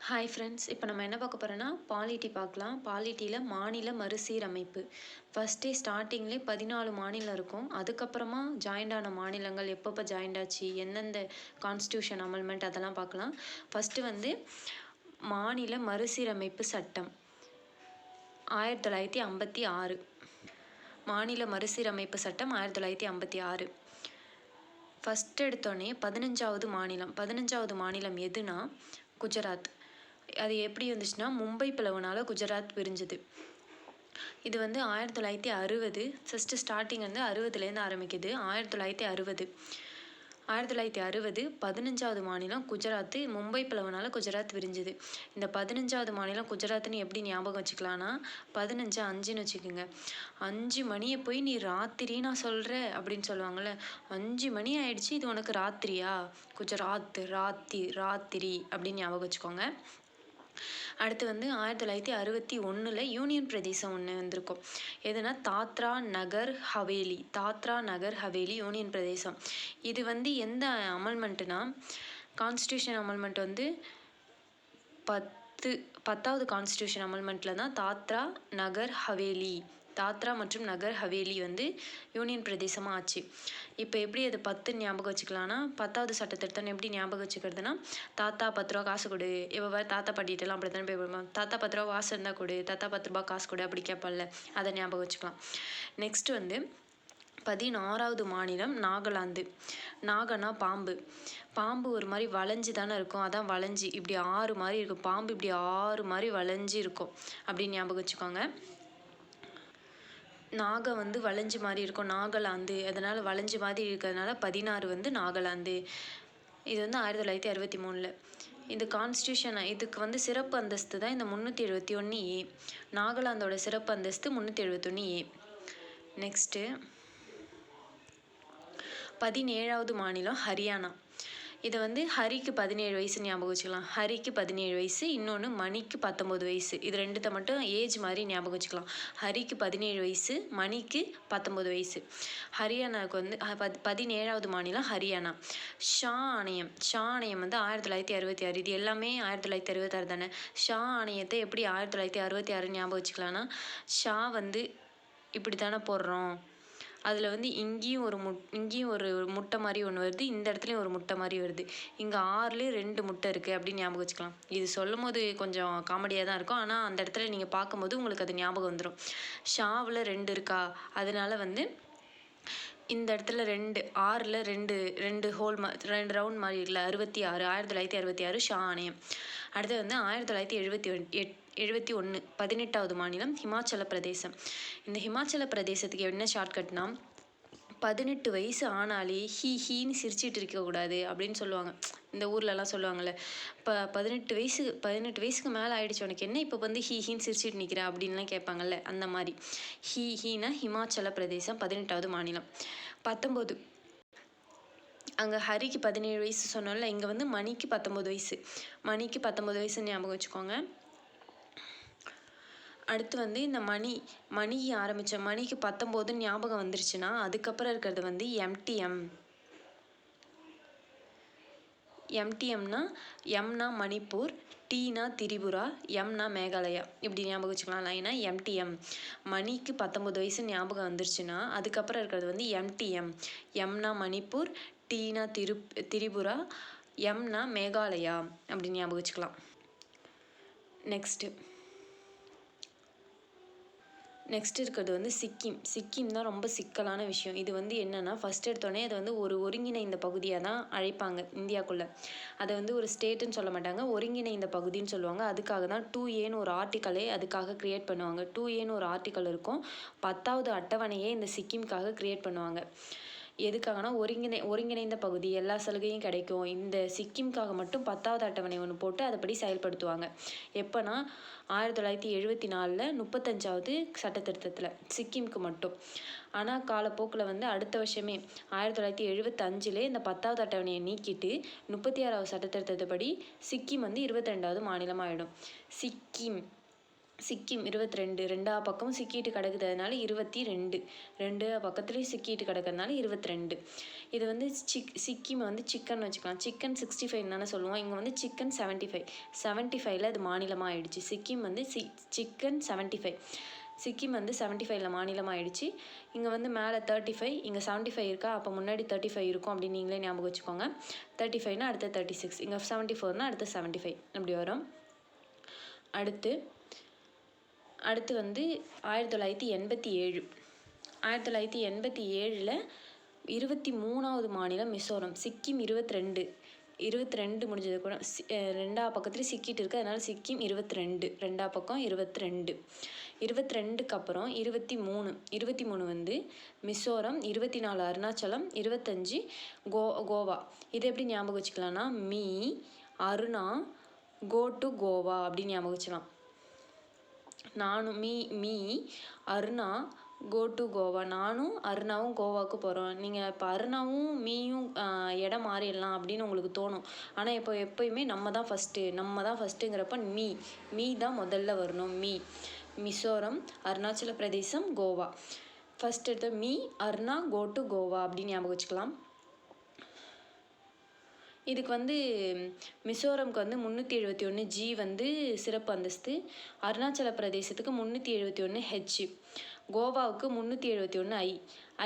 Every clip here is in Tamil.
ஹாய் ஃப்ரெண்ட்ஸ், இப்போ நம்ம என்ன பார்க்க போகிறோன்னா பாலிட்டி பார்க்கலாம். பாலிட்டியில் மாநில மறுசீரமைப்பு. ஃபஸ்ட்டே ஸ்டார்டிங்லேயே 14 மாநிலம் இருக்கும். அதுக்கப்புறமா ஜாயிண்டான மாநிலங்கள் எப்பப்போ ஜாயிண்ட் ஆச்சு, எந்தெந்த கான்ஸ்டியூஷன் அமெண்ட்மெண்ட் அதெல்லாம் பார்க்கலாம். ஃபஸ்ட்டு வந்து மாநில மறுசீரமைப்பு சட்டம் 1956. மாநில மறுசீரமைப்பு சட்டம் 1956. ஃபஸ்ட் எடுத்தோடனே 15வது மாநிலம் எதுனா குஜராத். அது எப்படி வந்துச்சுன்னா மும்பை பிளவுனால குஜராத் பிரிஞ்சுது. இது வந்து 1960. ஃபஸ்ட்டு ஸ்டார்டிங் வந்து 60லேருந்து ஆரம்பிக்குது. 1960 15வது மாநிலம் குஜராத்து. மும்பை பிளவுனால குஜராத் விரிஞ்சுது. இந்த 15வது மாநிலம் குஜராத்துன்னு எப்படி ஞாபகம் வச்சுக்கலான்னா 15-5ன்னு வச்சுக்கோங்க. 5 மணியை போய் நீ ராத்திரி நான் சொல்கிறேன் அப்படின்னு சொல்லுவாங்கள்ல. 5 மணி ஆயிடுச்சு, இது உனக்கு ராத்திரியா? குஜராத் ராத்திரி அப்படின்னு ஞாபகம் வச்சுக்கோங்க. அடுத்து வந்து 1961 யூனியன் பிரதேசம் ஒன்று வந்திருக்கும். எதுனா தாத்ரா நகர் ஹவேலி யூனியன் பிரதேசம். இது வந்து எந்த அமெண்ட்மெண்ட்டுனா கான்ஸ்டியூஷன் அமெண்ட்மெண்ட் வந்து 10வது கான்ஸ்டியூஷன் அமெண்ட்மெண்ட்டில் தான் தாத்ரா மற்றும் நகர் ஹவேலி வந்து யூனியன் பிரதேசமாக ஆச்சு. இப்போ எப்படி அது 10 ஞாபகம் வச்சுக்கலான்னா 10வது சட்டத்திட்டம்னு எப்படி ஞாபகம் வச்சுக்கிறதுனா தாத்தா 10 ரூபா காசு கொடு. இப்போ தாத்தா பாட்டிகிட்டலாம் அப்படி தானே போய் கொடுப்போம். தாத்தா 10 ரூபா வாசம் இருந்தால் கொடு, தாத்தா 10 ரூபா காசு கொடு அப்படி கேட்பால, அதை ஞாபகம் வச்சுக்கலாம். நெக்ஸ்ட் வந்து 16வது மாநிலம் நாகாலாந்து. நாகனா பாம்பு ஒரு மாதிரி வளைஞ்சி தானே இருக்கும். அதான் வளைஞ்சி இப்படி 6 மாதிரி இருக்கும். பாம்பு இப்படி 6 மாதிரி வளைஞ்சி இருக்கும் அப்படின்னு ஞாபகம் வச்சுக்கோங்க. நாகம் வந்து வளைஞ்சு மாதிரி இருக்கும், நாகாலாந்து. அதனால் வளைஞ்சு மாதிரி இருக்கிறதுனால 16 வந்து நாகாலாந்து. இது வந்து 1963. இந்த கான்ஸ்டியூஷன் இதுக்கு வந்து சிறப்பு அந்தஸ்து தான் இந்த 371A. நாகாலாந்தோட சிறப்பு அந்தஸ்து 371A. நெக்ஸ்ட்டு 17வது மாநிலம் ஹரியானா. இதை வந்து ஹரிக்கு 17 வயசு ஞாபகம் வச்சுக்கலாம். ஹரிக்கு 17 வயசு, இன்னொன்று மணிக்கு 19 வயசு. இது ரெண்டுத்தை மட்டும் ஏஜ் மாதிரி ஞாபகம் வச்சுக்கலாம். ஹரிக்கு 17 வயசு, மணிக்கு 19 வயசு. ஹரியானாவுக்கு வந்து 17வது மாநிலம் ஹரியானா. ஷா ஆணையம் வந்து 1966. இது எல்லாமே 1966 தானே. ஷா ஆணையத்தை எப்படி 1966 ஞாபகம் வச்சுக்கலான்னா ஷா வந்து இப்படி தானே போடுறோம். அதில் வந்து இங்கேயும் ஒரு முட்டை மாதிரி ஒன்று வருது, இந்த இடத்துலையும் ஒரு முட்டை மாதிரி வருது. இங்கே 6லேயும் 2 முட்டை இருக்குது அப்படின்னு ஞாபகம் வச்சுக்கலாம். இது சொல்லும் போது கொஞ்சம் காமெடியாக தான் இருக்கும், ஆனால் அந்த இடத்துல நீங்கள் பார்க்கும்போது உங்களுக்கு அது ஞாபகம் வந்துடும். ஷாவில் 2 இருக்கா, அதனால வந்து இந்த இடத்துல 6ல் 2 ஹோல் 2 ரவுண்ட் மாதிரி இருக்குல்ல. 1966 ஷா ஆணையம். அடுத்து வந்து 1971 18வது மாநிலம் ஹிமாச்சல பிரதேசம். இந்த ஹிமாச்சல பிரதேசத்துக்கு என்ன ஷார்ட்கட்னா 18 வயசு ஆனாலே ஹீன்னு சிரிச்சிட்டு இருக்கக்கூடாது அப்படின்னு சொல்லுவாங்க. இந்த ஊர்லலாம் சொல்லுவாங்கள்ல, இப்போ 18 வயசுக்கு மேலே ஆகிடுச்சு உனக்கு என்ன இப்போ வந்து ஹீன்னு சிரிச்சிட்டு நிற்கிற அப்படின்லாம் கேட்பாங்கல்ல. அந்த மாதிரி ஹீனா ஹிமாச்சல பிரதேசம் 18வது மாநிலம். 19 அங்கே ஹரிக்கு 17 வயசு சொன்னோம்ல, இங்கே வந்து மணிக்கு 19 வயசு. மணிக்கு 19 வயசுன்னு ஞாபகம் வச்சுக்கோங்க. அடுத்து வந்து இந்த மணி ஆரம்பித்த மணிக்கு 19 ஞாபகம் வந்துருச்சுன்னா அதுக்கப்புறம் இருக்கிறது வந்து எம்டிஎம்னா எம்னா மணிப்பூர், டீனா திரிபுரா, எம்னா மேகாலயா. இப்படி ஞாபகம் வச்சுக்கலாம். லைனா எம்டிஎம். மணிக்கு 19 வயசு ஞாபகம் வந்துருச்சுன்னா அதுக்கப்புறம் இருக்கிறது வந்து எம்டிஎம். எம்னா மணிப்பூர், டீனா திரிபுரா, எம்னா மேகாலயா அப்படின்னு ஞாபகம் வச்சுக்கலாம். நெக்ஸ்ட் இருக்கிறது வந்து சிக்கிம் தான் ரொம்ப சிக்கலான விஷயம். இது வந்து என்னென்னா ஃபஸ்ட் எடுத்தோடனே அதை வந்து ஒரு ஒருங்கிணைந்த பகுதியாக தான் அழைப்பாங்க இந்தியாவுக்குள்ளே. அதை வந்து ஒரு ஸ்டேட்டுன்னு சொல்ல மாட்டாங்க, ஒருங்கிணைந்த பகுதின்னு சொல்லுவாங்க. அதுக்காக தான் 2Aன்னு ஒரு ஆர்டிக்கலே அதுக்காக க்ரியேட் பண்ணுவாங்க. 2Aன்னு ஒரு ஆர்டிக்கல் இருக்கும். 10வது அட்டவணையே இந்த சிக்கிம்காக க்ரியேட் பண்ணுவாங்க. எதுக்காகனா ஒருங்கிணைந்த பகுதி, எல்லா சலுகையும் கிடைக்கும். இந்த சிக்கிம்காக மட்டும் 10வது அட்டவணை ஒன்று போட்டு அதைப்படி செயல்படுத்துவாங்க. எப்போனா 1974 35வது சட்டத்திருத்தத்தில் சிக்கிம்க்கு மட்டும். ஆனால் காலப்போக்கில் வந்து அடுத்த வருஷமே 1975 இந்த 10வது அட்டவணையை நீக்கிட்டு 36வது சட்டத்திருத்தப்படி சிக்கிம் வந்து 22வது மாநிலம் ஆகிடும். சிக்கிம் சிக்கிம் 22 ரெண்டா பக்கமும் சிக்கிட்டு கிடக்குது, அதனால 22 ரெண்டு பக்கத்துலேயும் சிக்கிட்டு கிடக்கிறதுனால 22. இது வந்து சிக்கிம் வந்து சிக்கன் வச்சுக்கலாம். சிக்கன் 65 தானே சொல்லுவோம், இங்கே வந்து சிக்கன் 75. 75ல் அது மாநிலமாக ஆயிடுச்சு. சிக்கிம் வந்து சிக்கன் 75. சிக்கிம் வந்து 75ல் மாநிலமாக ஆயிடுச்சு. இங்கே வந்து மேலே 35, இங்கே 75 இருக்கா, அப்போ முன்னாடி 35 இருக்கும் அப்படின்னு நீங்களே ஞாபகம் வச்சுக்கோங்க. 35னா அடுத்த 36, இங்கே 74னா அடுத்த 75 அப்படி வரும். அடுத்து வந்து 1987. 1987ல் 23வது மாநிலம் மிசோரம். சிக்கிம் 22 முடிஞ்சது கூட ரெண்டா பக்கத்துலேயும் சிக்கிட்டு இருக்குது, அதனால் சிக்கிம் 22 ரெண்டா பக்கம் 22. 22க்கு அப்புறம் 23 வந்து மிசோரம், 24 அருணாச்சலம், 25 கோவா. இதை எப்படி ஞாபகம் வச்சுக்கலாம்னா me Aruna go to Goa அப்படின்னு ஞாபகம் வச்சுக்கலாம். நானும் me Aruna go to Goa. நானும் அருணாவும் கோவாவுக்கு போகிறோம். நீங்கள் இப்போ அருணாவும் மீயும் இடம் மாறிடலாம் அப்படின்னு உங்களுக்கு தோணும். ஆனால் எப்போயுமே நம்ம தான் ஃபஸ்ட்டுங்கிறப்ப மீ தான் முதல்ல வரணும். மிசோரம், அருணாச்சல பிரதேசம், கோவா. ஃபஸ்ட் எடுத்த me Aruna go to Goa அப்படின்னு ஞாபகம் வச்சுக்கலாம். இதுக்கு வந்து மிசோரம்க்கு வந்து 371 G வந்து சிறப்பு அந்தஸ்து, அருணாச்சல பிரதேசத்துக்கு 371 H, கோவாவுக்கு 371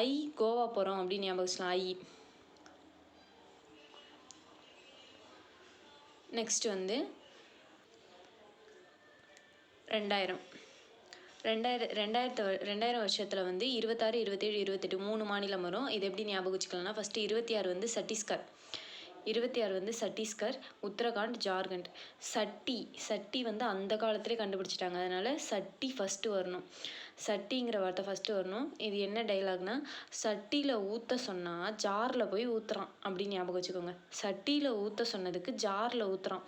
I கோவா போகிறோம் அப்படின்னு ஞாபகம் வச்சுக்கலாம். நெக்ஸ்ட் வந்து 2000 வருஷத்தில் வந்து 26, 27, 28 3 மாநிலம் வரும். இது எப்படி ஞாபகம் வச்சுக்கலாம்னா ஃபஸ்ட்டு 26 வந்து சத்தீஸ்கர், 26 வந்து சத்தீஸ்கர், உத்தரகாண்ட், ஜார்க்கண்ட். சட்டி வந்து அந்த காலத்திலே கண்டுபிடிச்சிட்டாங்க, அதனால் சட்டி ஃபஸ்ட்டு வரணும். சட்டிங்கிற வார்த்தை ஃபஸ்ட்டு வரணும். இது என்ன டைலாக்னா, சட்டியில் ஊற்ற சொன்னால் ஜாரில் போய் ஊற்றுறான் அப்படின்னு ஞாபகம் வச்சுக்கோங்க. சட்டியில் ஊற்ற சொன்னதுக்கு ஜாரில் ஊற்றுறான்.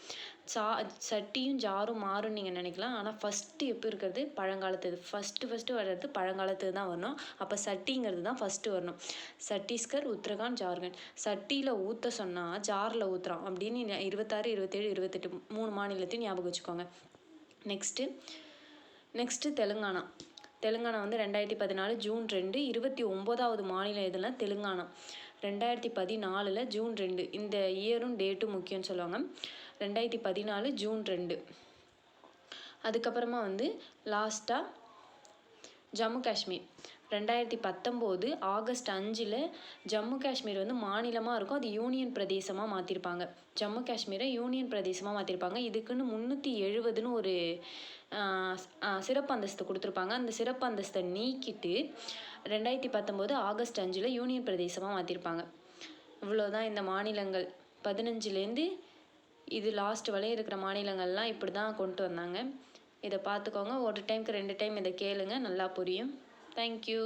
சட்டியும் ஜாரும் மாறும்னு நீங்கள் நினைக்கலாம், ஆனால் ஃபஸ்ட்டு எப்போ இருக்கிறது பழங்காலத்து. ஃபஸ்ட்டு வர்றது பழங்காலத்து தான் வரணும். அப்போ சட்டிங்கிறது தான் ஃபஸ்ட்டு வரணும். சத்தீஸ்கர், உத்தரகாண்ட், ஜார்க்கண்ட். சட்டியில் ஊற்ற சொன்னால் ஜாரில் ஊற்றுறான் அப்படின்னு 26, 27, 28 3 மாநிலத்தையும் ஞாபகம் வச்சுக்கோங்க. நெக்ஸ்ட்டு தெலுங்கானா வந்து 2014 ஜூன் 2. 29வது மாநிலம் எதுனா தெலுங்கானா. 2014 ஜூன் 2. இந்த இயரும் டேட்டும் முக்கியம்னு சொல்லுவாங்க. 2014 ஜூன் 2. அதுக்கப்புறமா வந்து லாஸ்ட்டாக ஜம்மு காஷ்மீர். 2019 ஆகஸ்ட் 5 ஜம்மு காஷ்மீர் வந்து மாநிலமாக இருக்கும், அது யூனியன் பிரதேசமாக மாற்றிருப்பாங்க. ஜம்மு காஷ்மீரை யூனியன் பிரதேசமாக மாற்றிருப்பாங்க. இதுக்குன்னு 370ன்னு ஒரு சிறப்பு அந்தஸ்து கொடுத்துருப்பாங்க. அந்த சிறப்பு அந்தஸ்தை நீக்கிட்டு 2019 ஆகஸ்ட் 5 யூனியன் பிரதேசமாக மாற்றிருப்பாங்க. இவ்வளோதான் இந்த மாநிலங்கள். 15லேருந்து இது லாஸ்ட் வரையும் இருக்கிற மாநிலங்கள்லாம் இப்படி தான் கொண்டு வந்தாங்க. இதை பார்த்துக்கோங்க. ஒரு டைமுக்கு 2 டைம் இதை கேளுங்க, நல்லா புரியும். தேங்க்யூ.